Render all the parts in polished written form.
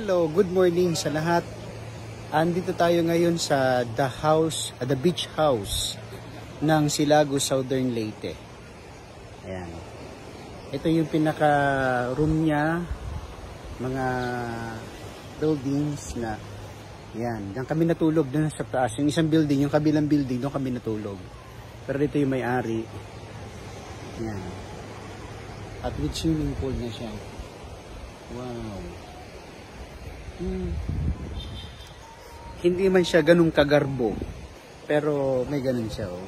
Hello, good morning sa lahat. Andito tayo ngayon sa the beach house ng Silago, Southern Leyte. Ayan. Ito yung pinaka room niya, mga buildings na yan. Diyan kami natulog doon sa taas. Yung isang building, yung kabilang building, doon kami natulog. Pero dito yung may-ari. Yan. At with swimming pool na siya. Wow. Hindi man siya ganun kagarbo, pero may ganun siya. Oh.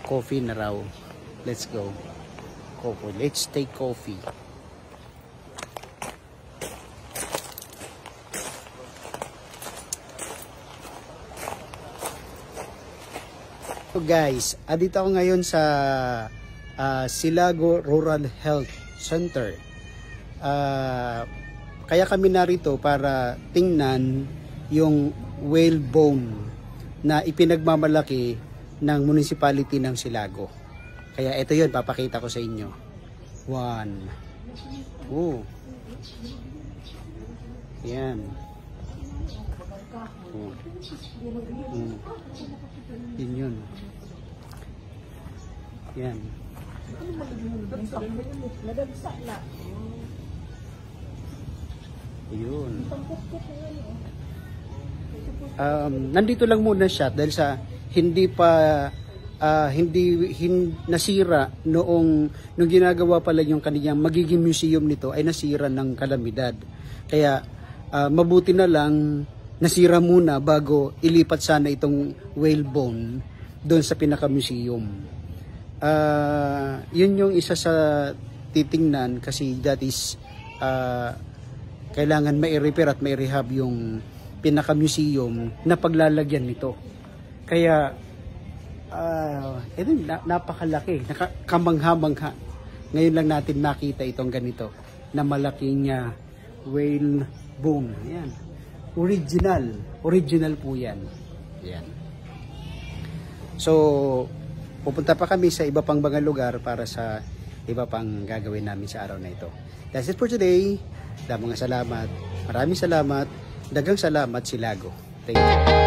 Coffee na raw. Let's go. Coffee. Let's take coffee. So guys, dito ako ngayon sa Silago Rural Health Center. Kaya kami narito para tingnan yung whale bone na ipinagmamalaki ng municipality ng Silago. Kaya ito yun, papakita ko sa inyo. One. Oh. Yan. Oh. Yun yun. Yan. Yun. Nandito lang muna siya dahil sa hindi nasira nung ginagawa pala yung kanyang magiging museum nito ay nasira ng kalamidad. Kaya mabuti na lang nasira muna bago ilipat sana itong whale bone doon sa pinaka-museum. Yun yung isa sa titingnan kasi that is kailangan mai-repair at mai-rehab yung pinaka-museum na paglalagyan nito. Kaya ito napakalaki, kamangha-mangha. Ngayon lang natin nakita itong ganito na malaking whale bone. Ayan. Original po yan. Ayan. So, pupunta pa kami sa iba pang mga lugar para sa iba pang gagawin namin sa araw na ito. That's it for today. Maraming salamat. Dagang salamat, Silago. Thank you.